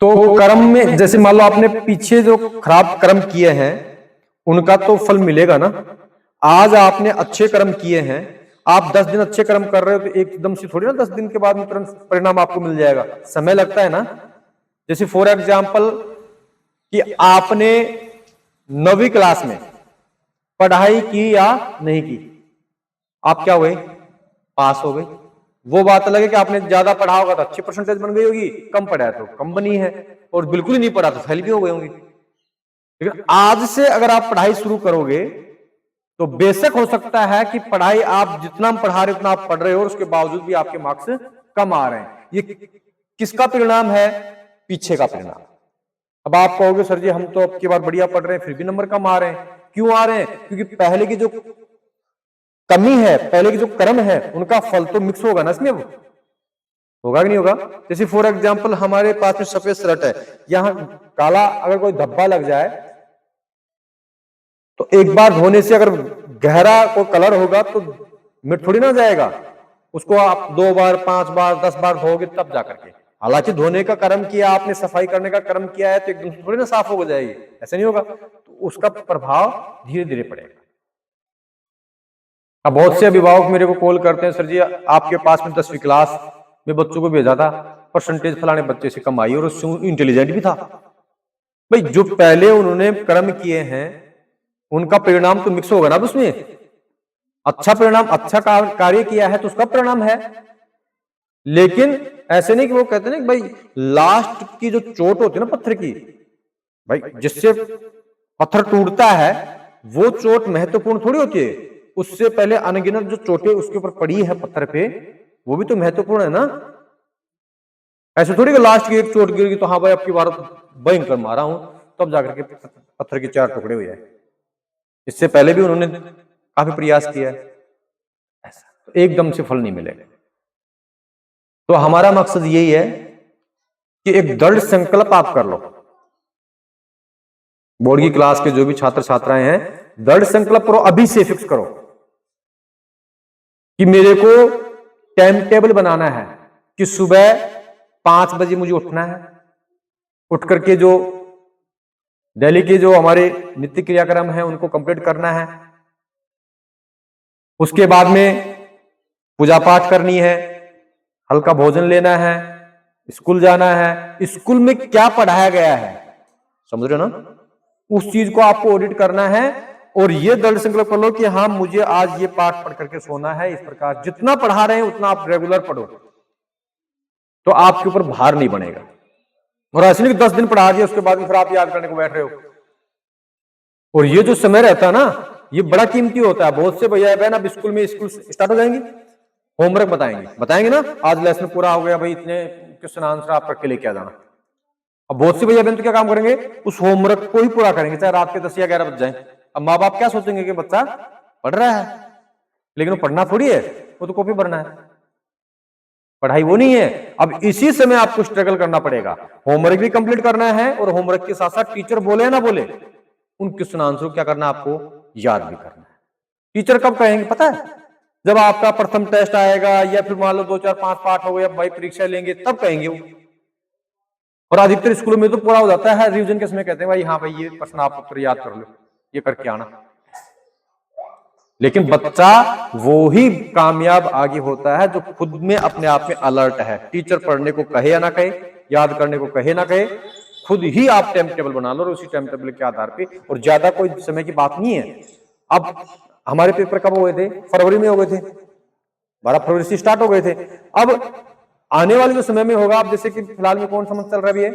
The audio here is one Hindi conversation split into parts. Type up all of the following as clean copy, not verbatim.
तो कर्म में जैसे मान लो आपने पीछे जो खराब कर्म किए हैं उनका तो फल मिलेगा ना। आज आपने अच्छे कर्म किए हैं, आप 10 दिन अच्छे कर्म कर रहे हो तो एकदम से थोड़ी ना 10 दिन के बाद में तुरंत परिणाम आपको मिल जाएगा, समय लगता है ना। जैसे फॉर एग्जाम्पल कि आपने 9वीं क्लास में पढ़ाई की या नहीं की, आप क्या हुए, पास हो गए। वो बात अलग है कि आपने ज्यादा पढ़ा होगा तो अच्छी परसेंटेज बन गई होगी, कम पढ़ा है तो कम बनी है, और बिल्कुल ही नहीं पढ़ा तो फेल भी हो गए होंगे। लेकिन आज से अगर आप पढ़ाई शुरू करोगे तो बेशक हो सकता है कि पढ़ाई आप जितना पढ़ा रहे उतना आप पढ़ रहे हो और उसके बावजूद भी आपके मार्क्स कम आ रहे हैं। ये किसका परिणाम है, पीछे का परिणाम। अब आप कहोगे सर जी हम तो अब की बार बढ़िया पढ़ रहे हैं फिर भी नंबर कम आ रहे हैं, क्यों आ रहे हैं, क्योंकि पहले की जो कमी है, पहले की जो कर्म है उनका फल तो मिक्स होगा ना इसमें, होगा कि नहीं होगा। जैसे फॉर एग्जाम्पल हमारे पास में सफेद शर्ट है, यहां काला अगर कोई धब्बा लग जाए तो एक बार धोने से अगर गहरा कोई कलर होगा तो मिट थोड़ी ना जाएगा, उसको आप 2 बार 5 बार 10 बार धोगे तब जाकर के। हालांकि धोने का कर्म किया आपने, सफाई करने का कर्म किया है तो एकदम थोड़ी ना साफ हो जाएगी, ऐसा नहीं होगा, तो उसका प्रभाव धीरे धीरे पड़ेगा। अब बहुत से अभिभावक मेरे को कॉल करते हैं, सर जी आपके पास में 10वीं क्लास में बच्चों को भेजा था, परसेंटेज फलाने बच्चे से कम आई और इंटेलिजेंट भी था। भाई जो पहले उन्होंने कर्म किए हैं उनका परिणाम तो मिक्स होगा ना उसमें। अच्छा परिणाम, अच्छा कार्य किया है तो उसका परिणाम है, लेकिन ऐसे नहीं कि वो कहते ना कि भाई लास्ट की जो चोट होती है ना पत्थर की, भाई जिससे पत्थर टूटता है वो चोट महत्वपूर्ण थोड़ी होती है, उससे पहले अनगिनत जो चोटें उसके ऊपर पड़ी है पत्थर पे वो भी तो महत्वपूर्ण है ना। ऐसे थोड़ी कि लास्ट की एक चोट गिर गई तो हाँ भाई अब की बार भयंकर मारा हूं तब जाकर के पत्थर के 4 टुकड़े हो जाए। इससे पहले भी उन्होंने काफी प्रयास किया है, ऐसा तो एकदम से फल नहीं मिलेगा। तो हमारा मकसद यही है कि एक दृढ़ संकल्प आप कर लो। बोर्ड की क्लास के जो भी छात्र छात्राएं हैं, दृढ़ संकल्प करो, अभी से फिक्स करो कि मेरे को टाइम टेबल बनाना है कि सुबह 5 बजे मुझे उठना है, उठ करके जो डेली के जो हमारे नित्य क्रियाक्रम है उनको कंप्लीट करना है, उसके बाद में पूजा पाठ करनी है, हल्का भोजन लेना है, स्कूल जाना है। स्कूल में क्या पढ़ाया गया है समझ रहे हो ना, उस चीज को आपको ऑडिट करना है और ये दृढ़ संकल्प कर लो कि हाँ मुझे आज ये पाठ पढ़ करके सोना है। इस प्रकार जितना पढ़ा रहे हैं उतना आप रेगुलर पढ़ो तो आपके ऊपर भार नहीं बनेगा। और ऐसे नहीं कि 10 दिन पढ़ा दिया उसके बाद में फिर आप याद करने को बैठ रहे हो। और ये जो समय रहता है ना ये बड़ा कीमती होता है। बहुत से भैया बहन अब स्कूल में स्कूल स्टार्ट हो जाएंगे, होमवर्क बताएंगे ना, आज लेसन पूरा हो गया भाई, इतने क्वेश्चन आंसर आप करके लेके आ जाना। अब बहुत से भैया बहन तो क्या काम करेंगे, उस होमवर्क को ही पूरा करेंगे चाहे रात के 10 या 11 बज जाए। अब माँ बाप क्या सोचेंगे कि बच्चा पढ़ रहा है, लेकिन वो पढ़ना थोड़ी है, वो तो कॉपी भरना है, पढ़ाई वो नहीं है। अब इसी समय आपको स्ट्रगल करना पड़ेगा, होमवर्क भी कंप्लीट करना है और होमवर्क के साथ साथ टीचर बोले ना बोले उन क्वेश्चन आंसर क्या करना आपको याद भी करना है। टीचर कब कहेंगे पता है, जब आपका प्रथम टेस्ट आएगा या फिर मान लो 2 4 5 पाठ हो गए, अब भाई परीक्षा लेंगे तब कहेंगे वो। और अधिकतर स्कूलों में तो पूरा हो जाता है रिवीजन के समय, कहते हैं भाई हाँ भाई ये प्रश्न आप उत्तर याद कर लो, ये करके आना। लेकिन बच्चा वो ही कामयाब आगे होता है जो खुद में अपने आप में अलर्ट है। टीचर पढ़ने को कहे या ना कहे, याद करने को कहे ना कहे, खुद ही आप टाइम टेबल बना लो और उसी टाइम टेबल के आधार पे, और ज्यादा कोई समय की बात नहीं है। अब हमारे पेपर कब हुए थे, फरवरी में हो गए थे, 12 फरवरी से स्टार्ट हो गए थे। अब आने वाले जो समय में होगा, अब जैसे कि फिलहाल में कौन सा मंथ चल रहा है,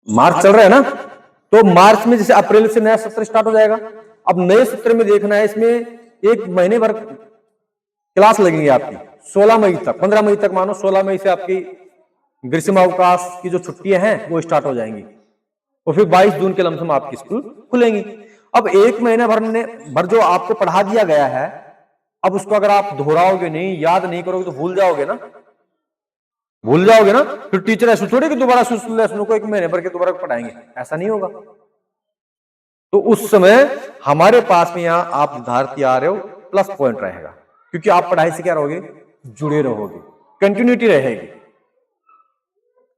मार्च चल रहा है ना, तो मार्च में जैसे अप्रैल से नया सत्र स्टार्ट हो जाएगा। अब नए सत्र में देखना है, इसमें 1 महीने भर क्लास लगेंगी आपकी 16 मई तक, 15 मई तक मानो, 16 मई से आपकी ग्रीष्म अवकाश की जो छुट्टियां हैं वो स्टार्ट हो जाएंगी और फिर 22 जून के लमसम आपकी स्कूल खुलेंगी। अब 1 महीना भर जो आपको पढ़ा दिया गया है, अब उसको अगर आप दोहराओगे नहीं, याद नहीं करोगे तो भूल जाओगे ना, फिर टीचर ऐसे थोड़ी कि दोबारा लेसन को 1 महीने भर के दोबारा पढ़ाएंगे, ऐसा नहीं होगा। तो उस समय हमारे पास में यहां आप निर्धारित आ रहे हो, प्लस पॉइंट रहेगा, क्योंकि आप पढ़ाई से क्या रहोगे, जुड़े रहोगे, कंटिन्यूटी रहेगी।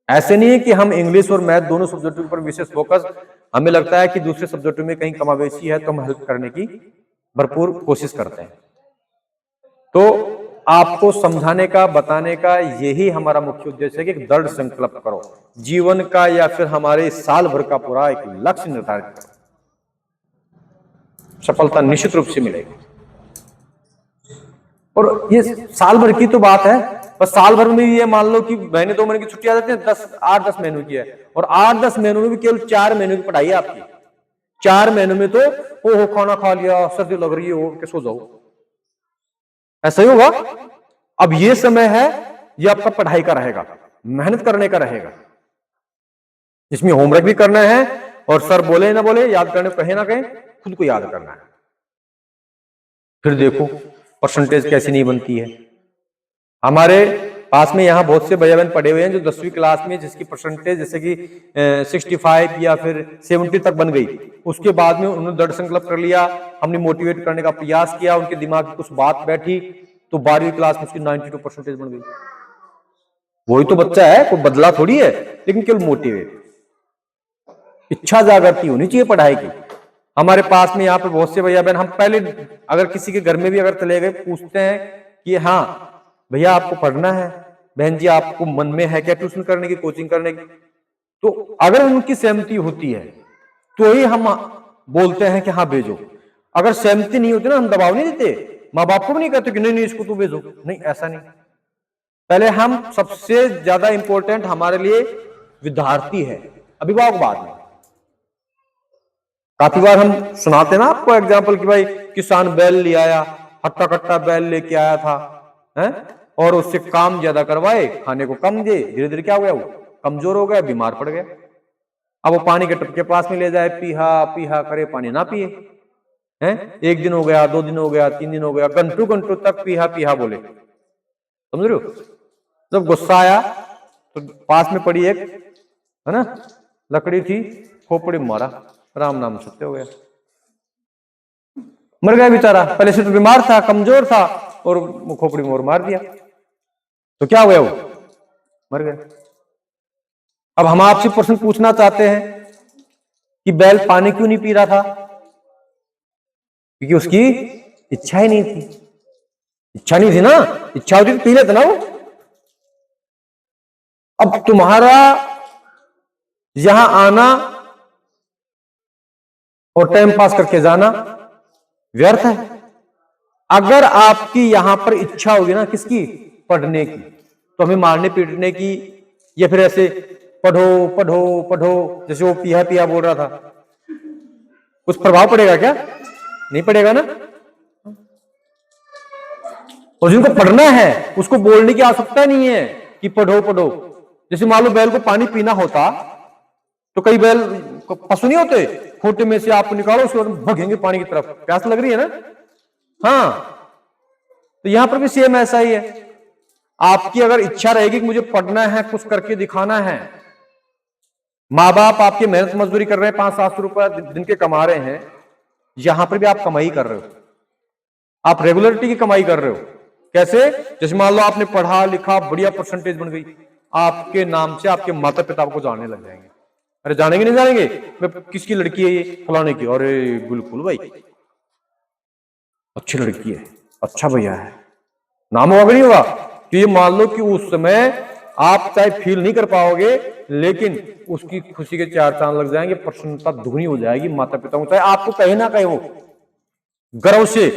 ऐसे नहीं है कि हम इंग्लिश और मैथ दोनों सब्जेक्टों पर विशेष फोकस, हमें लगता है कि दूसरे सब्जेक्टों में कहीं कमावेशी है तो हम हेल्प करने की भरपूर कोशिश करते हैं। तो आपको समझाने का, बताने का यही हमारा मुख्य उद्देश्य है कि एक दृढ़ संकल्प करो, जीवन का या फिर हमारे साल भर का पूरा एक लक्ष्य निर्धारित करो, सफलता निश्चित रूप से मिलेगी। और ये साल भर की तो बात है, बस साल भर में ये मान लो कि महीने 2 महीने की छुट्टी आ जाती है, 8-10 महीनों की है, और 8-10 महीनों में भी केवल 4 महीनों की पढ़ाई है आपकी। 4 महीनों में तो ओहो खाना खा लिया, सर्दी लग रही है, हो के सो जाओ, ऐसा ही होगा। अब ये समय है, ये आपका पढ़ाई का रहेगा, मेहनत करने का रहेगा, इसमें होमवर्क भी करना है, और सर बोले ना बोले, याद करने कहे ना कहे, खुद को याद करना है। फिर देखो परसेंटेज कैसी नहीं बनती है। हमारे पास में यहाँ बहुत से भैया बहन पढ़े हुए हैं जो 10वीं क्लास में जिसकी परसेंटेज जैसे कि 65 या फिर 70 तक बन गई, उसके बाद में उन्होंने दृढ़ संकल्प कर लिया, हमने मोटिवेट करने का प्रयास किया, उनके दिमाग में कुछ बात बैठी, तो 12वीं क्लास में उसकी 92 परसेंटेज बन गई। वही तो बच्चा है, कोई बदला थोड़ी है, लेकिन केवल मोटिवेट, इच्छा जागृति होनी चाहिए पढ़ाई की। हमारे पास में यहाँ पे बहुत से भैया बहन, हम पहले अगर किसी के घर में भी अगर चले गए, पूछते हैं कि हाँ भैया आपको पढ़ना है, बहन जी आपको मन में है क्या ट्यूशन करने की, कोचिंग करने की, तो अगर उनकी सहमति होती है तो ही हम बोलते हैं कि हाँ भेजो। अगर सहमति नहीं होती ना, हम दबाव नहीं देते, माँ बाप को भी नहीं कहते कि नहीं नहीं इसको तू भेजो, नहीं ऐसा नहीं। पहले हम, सबसे ज्यादा इंपॉर्टेंट हमारे लिए विद्यार्थी है, अभिभावक बाद में। काफी बार हम सुनाते ना आपको एग्जाम्पल कि भाई किसान बैल ले आया, हट्टा कट्टा बैल लेके आया था, है, और उससे काम ज्यादा करवाए, खाने को कम दे, धीरे धीरे क्या हो गया, वो कमजोर हो गया, बीमार पड़ गया। अब वो पानी के टप के पास में ले जाए, पीहा पीहा करे, पानी ना पिए, हैं, 1 दिन हो गया, 2 दिन हो गया, 3 दिन हो गया, घंटों घंटों तक पीहा पीहा बोले, समझ रहे हो। जब गुस्सा आया तो पास में पड़ी एक, है ना, लकड़ी थी, खोपड़ी मारा, राम नाम सत्य हो गया, मर गया बेचारा। पहले से तो बीमार था, कमजोर था, और खोपड़ी मोर मार दिया, तो क्या हुआ, वो मर गया। अब हम आपसे प्रश्न पूछना चाहते हैं कि बैल पानी क्यों नहीं पी रहा था, क्योंकि उसकी इच्छा ही नहीं थी। इच्छा नहीं थी ना, इच्छा होती तो पी लेता ना वो। अब तुम्हारा यहां आना और टाइम पास करके जाना व्यर्थ है। अगर आपकी यहां पर इच्छा होगी ना, किसकी, पढ़ने की, तो हमें मारने पीटने की या फिर ऐसे पढ़ो पढ़ो पढ़ो जैसे वो पिया पिया बोल रहा था, कुछ प्रभाव पड़ेगा क्या, नहीं पड़ेगा ना। और जिनको पढ़ना है उसको बोलने की आवश्यकता नहीं है कि पढ़ो पढ़ो। जैसे मान लो बैल को पानी पीना होता तो कई बैल पशु नहीं होते, खूंटे में से आप निकालो, उसके बाद भगेंगे पानी की तरफ, प्यास लग रही है ना। हाँ, तो यहां पर भी सेम ऐसा ही है। आपकी अगर इच्छा रहेगी कि मुझे पढ़ना है, कुछ करके दिखाना है, माँ बाप आपकी मेहनत मजदूरी कर रहे हैं, 500-700 रुपए दिन के कमा रहे हैं, यहां पर भी आप कमाई कर रहे हो, आप रेगुलरिटी की कमाई कर रहे हो। कैसे, जैसे मान लो आपने पढ़ा लिखा, बढ़िया परसेंटेज बन गई, आपके नाम से आपके माता पिता को जानने लग जाएंगे। अरे जानेंगे नहीं जानेंगे, किसकी लड़की है ये, फलाने की, अरे बिल्कुल भाई अच्छी लड़की है, अच्छा भैया है, नाम होगा नहीं होगा। तो ये मान लो कि उस समय आप चाहे फील नहीं कर पाओगे, लेकिन उसकी खुशी के 4 चांद लग जाएंगे, प्रसन्नता दुगनी हो जाएगी माता पिता को। चाहे आपको कहे ना कहे, वो गर्व से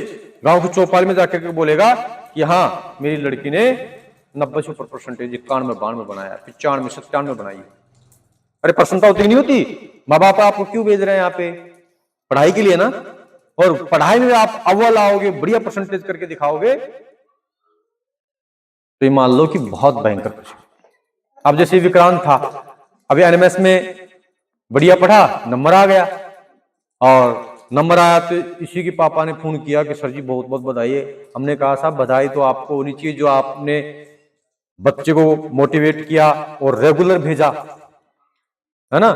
गांव की चौपाल में जाकर के बोलेगा कि हाँ मेरी लड़की ने 90 से ऊपर परसेंटेज, 91, 92 बनाया, 95, 97 बनाई। अरे प्रसन्नता होती नहीं होती। माँ बाप आपको क्यों भेज रहे हैं यहाँ पे, पढ़ाई के लिए ना। और पढ़ाई में आप अव्वल आओगे, बढ़िया परसेंटेज करके दिखाओगे, तो ये मान लो कि बहुत भयंकर खुशी। अब जैसे विक्रांत था, अभी एनएमएस में बढ़िया पढ़ा, नंबर आ गया, और नंबर आया तो इसी के पापा ने फोन किया कि सर जी बहुत बहुत बधाई है। हमने कहा साहब बधाई तो आपको होनी चाहिए जो आपने बच्चे को मोटिवेट किया और रेगुलर भेजा, है ना।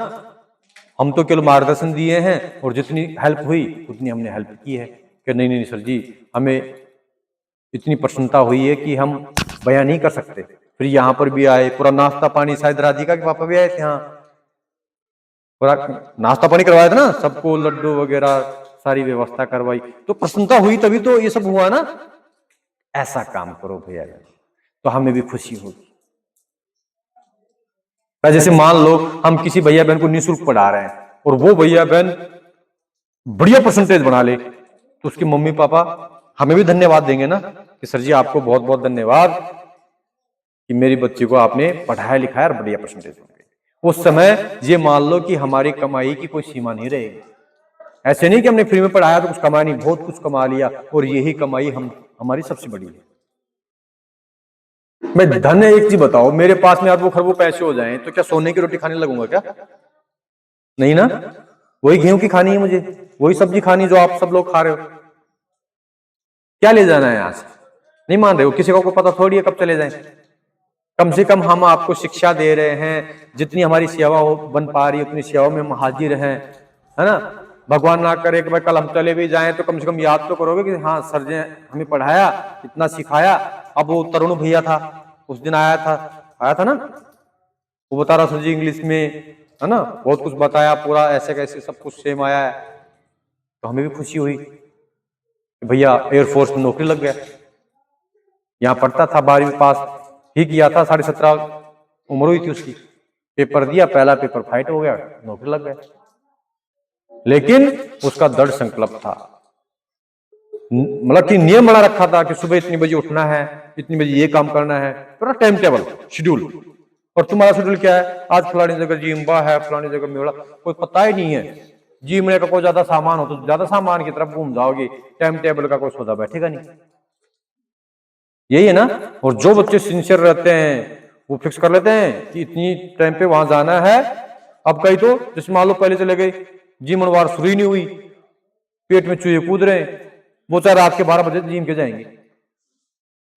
हम तो केवल मार्गदर्शन दिए हैं, और जितनी हेल्प हुई उतनी हमने हेल्प की है कि नहीं नहीं सर जी हमें इतनी प्रसन्नता हुई है कि हम बयान नहीं कर सकते। फिर यहाँ पर भी आए, पूरा नाश्ता पानी, शायद राधिका के पापा भी आए थे यहाँ, पूरा नाश्ता पानी करवाया था ना सबको, लड्डू वगैरह सारी व्यवस्था करवाई, तो प्रसन्नता हुई, तभी तो ये सब हुआ ना। ऐसा काम करो भैया तो हमें भी खुशी होगी। जैसे मान लो हम किसी भैया बहन को निःशुल्क पढ़ा रहे हैं और वो भैया बहन बढ़िया परसेंटेज बना ले, तो उसके मम्मी पापा हमें भी धन्यवाद देंगे ना कि सर जी आपको बहुत बहुत धन्यवाद कि मेरी बच्ची को आपने पढ़ाया लिखाया और बढ़िया परसेंटेज बन गई। उस समय ये मान लो कि हमारी कमाई की कोई सीमा नहीं रहेगी। ऐसे नहीं कि हमने फ्री में पढ़ाया तो कुछ कमाया नहीं, बहुत कुछ कमा लिया, और यही कमाई हमारी सबसे बड़ी है। मैं धन एक चीज बताओ, मेरे पास में अरबों खरबों पैसे हो जाएं तो क्या सोने की रोटी खाने लगूंगा क्या? नहीं ना, वही गेहूं की खानी है मुझे, वही सब्जी खानी जो आप सब लोग खा रहे हो। क्या ले जाना है यहां से? नहीं मान रहे हो, किसी को पता थोड़ी है कब चले जाएं। कम से कम हम आपको शिक्षा दे रहे हैं, जितनी हमारी सेवा हो बन पा रही है उतनी सेवा में हम हाजिर हैं, है ना। भगवान ना करे कि भाई कल हम चले भी जाएं तो कम से कम याद तो करोगे कि हाँ सर जी हमें पढ़ाया, इतना सिखाया। अब वो तरुण भैया था, उस दिन आया था ना, वो बता रहा सर जी इंग्लिश में, है ना, बहुत कुछ बताया, पूरा ऐसे कैसे सब कुछ सेम आया है। तो हमें भी खुशी हुई कि भैया एयरफोर्स में नौकरी लग गया। यहाँ पढ़ता था, 12वीं पास ही किया था, 17.5 उम्र हुई थी उसकी, पेपर दिया, पहला पेपर फाइट हो गया, नौकरी लग गया। लेकिन उसका दृढ़ संकल्प था, मतलब कि नियम बना रखा था कि सुबह इतनी बजे उठना है, इतनी बजे ये काम करना है, पूरा टाइम टेबल शेड्यूल। और तुम्हारा शेड्यूल क्या है? आज फलानी जगह जिम्बा है, फलानी जगह मेला, कोई पता ही नहीं है। जिम में का कोई ज्यादा सामान हो तो ज्यादा सामान की तरफ घूम जाओगे, टाइम टेबल का कोई सौदा बैठेगा नहीं। यही है ना। और जो बच्चे सिंसियर रहते हैं वो फिक्स कर लेते हैं कि इतनी टाइम पे वहां जाना है। अब कहीं तो जैसे मान लो पहले चले गए, जिम वार शुरू ही नहीं हुई, पेट में चूहे कूद रहे हैं, वो चाहे रात के 12 बजे जिम के जाएंगे।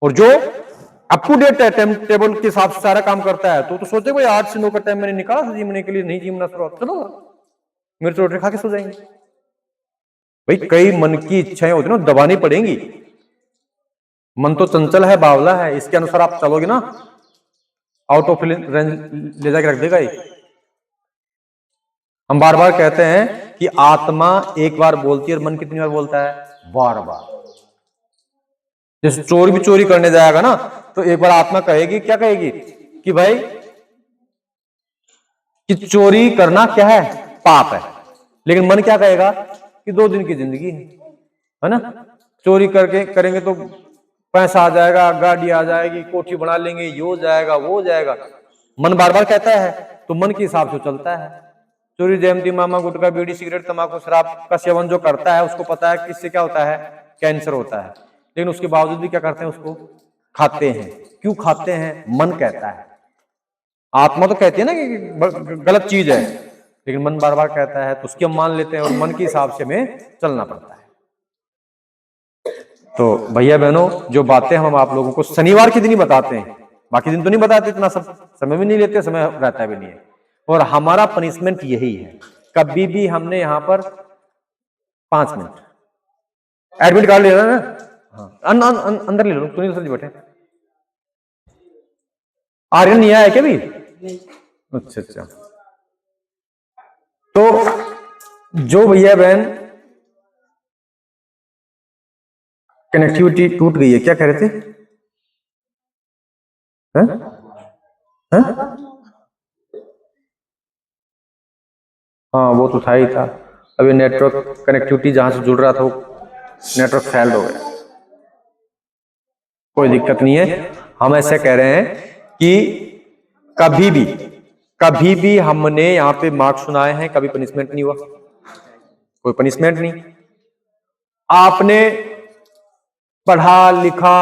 और जो अप टू डेट है, टाइम टेबल के हिसाब से सारा काम करता है, तो सोचे भाई 8 से 9 का टाइम मैंने निकाला था जिमने के लिए, नहीं जिमना चलो मेरे रोटी खा के सो जाएंगे। भाई कई मन की इच्छाएं होती ना, दबानी पड़ेंगी। मन तो चंचल है, बावला है, इसके अनुसार आप चलोगे ना, आउट ऑफ रेंज ले जाके रख देगा ये। हम बार बार कहते हैं कि आत्मा एक बार बोलती है और मन कितनी बार बोलता है? बार बार। जैसे चोर भी चोरी करने जाएगा ना, तो एक बार आत्मा कहेगी, क्या कहेगी कि भाई कि चोरी करना क्या है? पाप है। लेकिन मन क्या कहेगा कि 2 दिन की जिंदगी है ना, चोरी करके करेंगे तो पैसा आ जाएगा, गाड़ी आ जाएगी, कोठी बना लेंगे, ये हो जाएगा वो हो जाएगा। मन बार बार कहता है, तो मन के हिसाब से चलता है। चोरी जयंती मामा गुटखा बीड़ी सिगरेट तंबाकू शराब का सेवन जो करता है उसको पता है कि इससे क्या होता है? कैंसर होता है, लेकिन उसके बावजूद भी क्या करते हैं? उसको खाते हैं। क्यों खाते हैं? मन कहता है। आत्मा तो कहती है ना कि गलत चीज है, लेकिन मन बार बार कहता है तो उसकी हम मान लेते हैं, और मन के हिसाब से हमें चलना पड़ता है। तो भैया बहनों, जो बातें हम आप लोगों को शनिवार के दिन ही बताते हैं, बाकी दिन तो नहीं बताते, इतना सब समय भी नहीं लेते, समय रहता भी नहीं है। और हमारा पनिशमेंट यही है, कभी भी हमने यहाँ पर 5 मिनट एडमिट कार्ड ले रहा है ना, हाँ अंदर ले लो, सुनील सर जी बैठे। आर्यन नहीं आया क्या भी? अच्छा। तो जो भैया बहन कनेक्टिविटी टूट गई है, क्या कह रहे थे? हाँ वो तो था ही था। अभी नेटवर्क कनेक्टिविटी जहां से जुड़ रहा था वो नेटवर्क फेल हो गया। कोई दिक्कत नहीं है, हम ऐसे कह रहे हैं कि कभी भी हमने यहाँ पे मार्क्स सुनाए हैं, कभी पनिशमेंट नहीं हुआ, कोई पनिशमेंट नहीं। आपने पढ़ा लिखा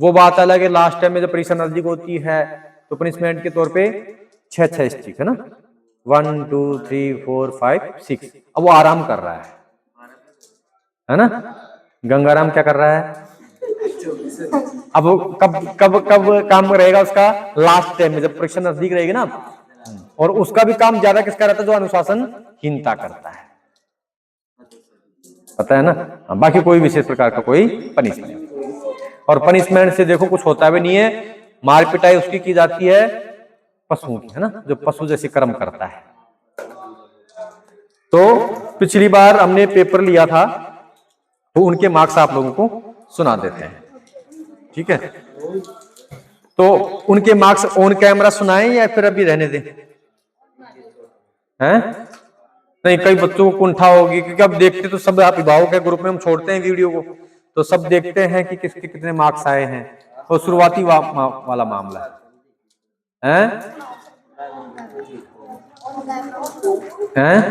वो बात अलग है, लास्ट टाइम में जब परीक्षा नजदीक होती है तो पनिशमेंट के तौर पे 6 स्टिक है ना, 1 2 3 4 5 6। अब वो आराम कर रहा है ना, गंगाराम क्या कर रहा है? अब कब कब कब काम रहेगा उसका? लास्ट टाइम में जब परीक्षा नजदीक रहेगी ना। और उसका भी काम ज्यादा किसका रहता है? जो अनुशासनहीनता करता है, पता है ना। बाकी कोई विशेष प्रकार का कोई पनिशमेंट, और पनिशमेंट से देखो कुछ होता भी नहीं है। मार पिटाई उसकी की जाती है पशुओं की, है ना, जो पशु जैसे कर्म करता है। तो पिछली बार हमने पेपर लिया था, तो उनके मार्क्स आप लोगों को सुना देते हैं, ठीक है। तो उनके मार्क्स ऑन कैमरा सुनाएं या फिर अभी रहने दें? हैं? नहीं, कई बच्चों को कुंठा होगी, क्योंकि अब देखते तो सब अभिभावक के ग्रुप में हम छोड़ते हैं वीडियो को, तो सब देखते हैं कि किसके कितने मार्क्स आए हैं। तो शुरुआती वाला मामला है, हैं?